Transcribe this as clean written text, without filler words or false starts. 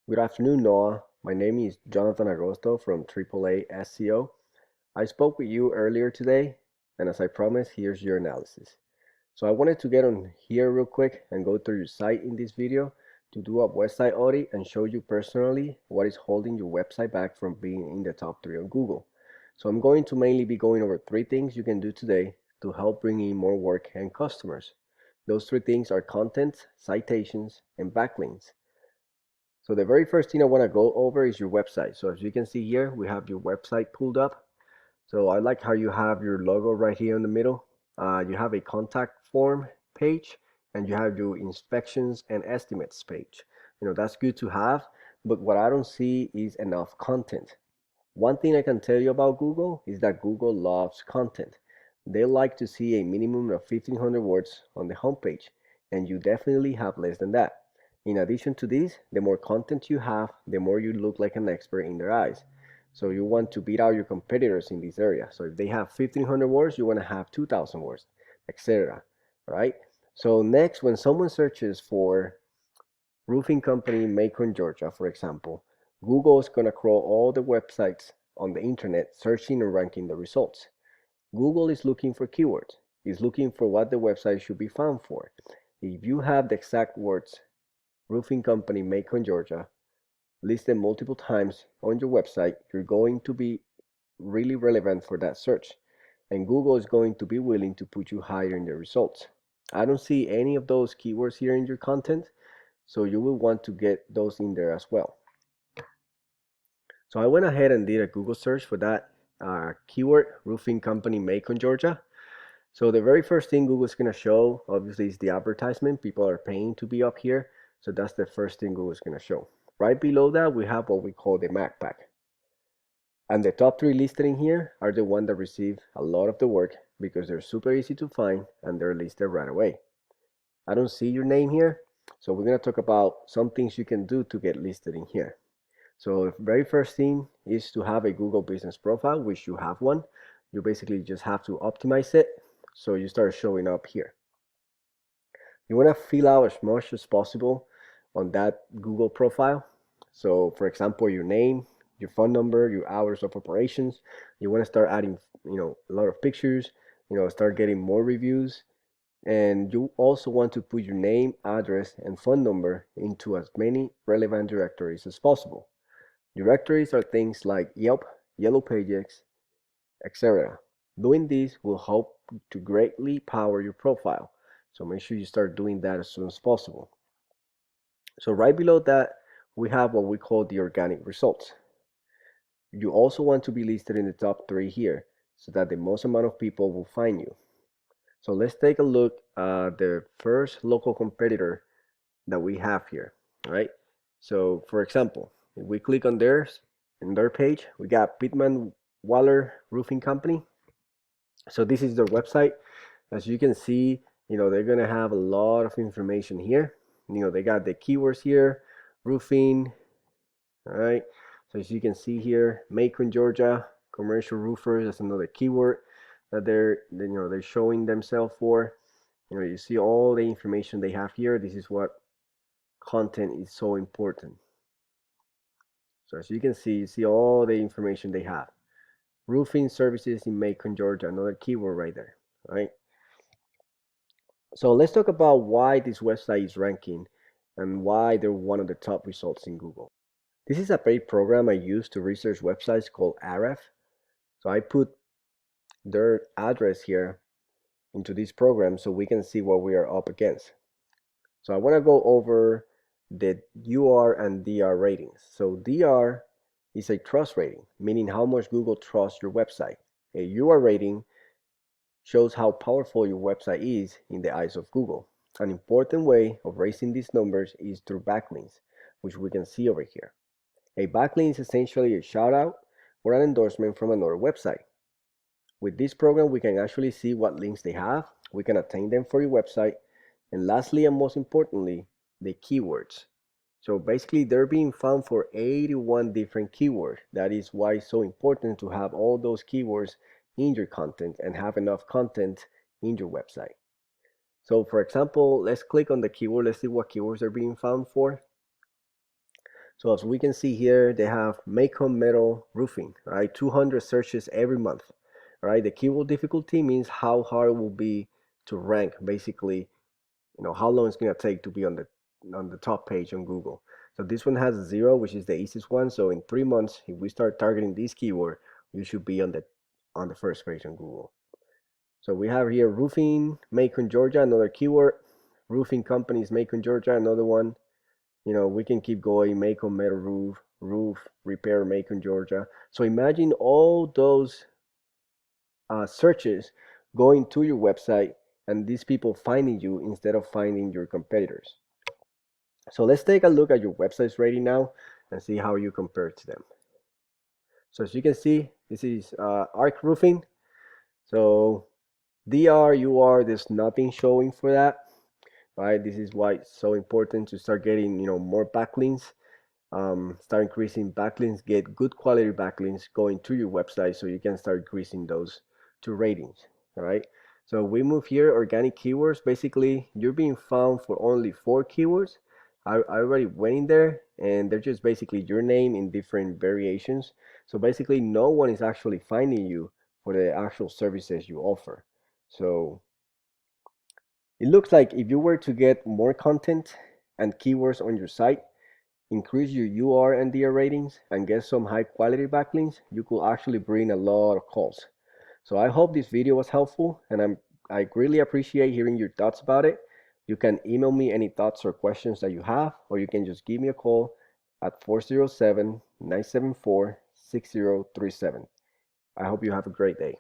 Good afternoon, Noah. My name is Jonathan Agosto from Triple A SEO. I spoke with you earlier today, and as I promised, here's your analysis. So I wanted to get on here real quick and go through your site in this video to do a website audit and show you personally what is holding your website back from being in the top 3 on Google. So I'm going to mainly be going over 3 things you can do today to help bring in more work and customers. Those 3 things are content, citations, and backlinks. So the very first thing I want to go over is your website. So as you can see here, we have your website pulled up. So I like how you have your logo right here in the middle. You have a contact form page, and you have your inspections and estimates page. That's good to have, but what I don't see is enough content. One thing I can tell you about Google is that Google loves content. They like to see a minimum of 1,500 words on the homepage, and you definitely have less than that. In addition to this, the more content you have, the more you look like an expert in their eyes. So you want to beat out your competitors in this area. So if they have 1,500 words, you want to have 2,000 words, etc. Right? So next, when someone searches for Roofing Company Macon, Georgia, for example, Google is going to crawl all the websites on the internet, searching and ranking the results. Google is looking for keywords. It's looking for what the website should be found for. If you have the exact words Roofing Company Macon, Georgia, listed multiple times on your website, you're going to be really relevant for that search. And Google is going to be willing to put you higher in the results. I don't see any of those keywords here in your content, so you will want to get those in there as well. So I went ahead and did a Google search for that keyword, Roofing Company Macon, Georgia. So the very first thing Google's going to show, obviously, is the advertisement. People are paying to be up here. So that's the first thing Google's going to show. Right below that, we have what we call the Mac Pack. And the top 3 listed in here are the ones that receive a lot of the work because they're super easy to find and they're listed right away. I don't see your name here, so we're going to talk about some things you can do to get listed in here. So the very first thing is to have a Google Business Profile, which you have one. You basically just have to optimize it so you start showing up here. You want to fill out as much as possible on that Google profile. So for example, your name, your phone number, your hours of operations. You want to start adding, a lot of pictures, start getting more reviews. And you also want to put your name, address, and phone number into as many relevant directories as possible. Directories are things like Yelp, Yellow Pages, etc. Doing this will help to greatly power your profile. So make sure you start doing that as soon as possible. So right below that, we have what we call the organic results. You also want to be listed in the top 3 here so that the most amount of people will find you. So let's take a look at the first local competitor that we have here, right? So for example, if we click on theirs, in their page, we got Pittman Waller Roofing Company. So this is their website. As you can see, they're gonna have a lot of information here. They got the keywords here, roofing, all right? So as you can see here, Macon, Georgia, commercial roofers, that's another keyword that they're showing themselves for. You see all the information they have here. This is what content is so important. So as you can see, you see all the information they have. Roofing services in Macon, Georgia, another keyword right there, right? So let's talk about why this website is ranking and why they're one of the top results in Google. This is a paid program I use to research websites called Ahrefs. So I put their address here into this program so we can see what we are up against. So I want to go over the UR and DR ratings. So DR is a trust rating, meaning how much Google trusts your website. A UR rating shows how powerful your website is in the eyes of Google. An important way of raising these numbers is through backlinks, which we can see over here. A backlink is essentially a shout out or an endorsement from another website. With this program, we can actually see what links they have, we can attain them for your website, and lastly and most importantly, the keywords. So basically they're being found for 81 different keywords. That is why it's so important to have all those keywords in your content and have enough content in your website. So for example, let's click on the keyword. Let's see what keywords are being found for. So as we can see here, they have Macon Metal Roofing, right? 200 searches every month, right? The keyword difficulty means how hard it will be to rank, basically, how long it's gonna take to be on the top page on Google. So this one has 0, which is the easiest one. So in 3 months, if we start targeting this keyword, you should be on the first page on Google. So we have here roofing, Macon, Georgia, another keyword. Roofing companies, Macon, Georgia, another one. We can keep going. Macon metal roof repair, Macon, Georgia. So imagine all those searches going to your website and these people finding you instead of finding your competitors. So let's take a look at your website's rating now and see how you compare to them. So as you can see, this is Ark Roofing. So DR, UR, there's nothing showing for that, right? This is why it's so important to start getting, more backlinks. Start increasing backlinks, get good quality backlinks going to your website so you can start increasing those to ratings. All right. So we move here, organic keywords. Basically, you're being found for only 4 keywords. I already went in there and they're just basically your name in different variations. So basically, no one is actually finding you for the actual services you offer. So it looks like if you were to get more content and keywords on your site, increase your UR and DR ratings, and get some high quality backlinks, you could actually bring a lot of calls. So I hope this video was helpful, and I really appreciate hearing your thoughts about it. You can email me any thoughts or questions that you have, or you can just give me a call at 407-974-6037. I hope you have a great day.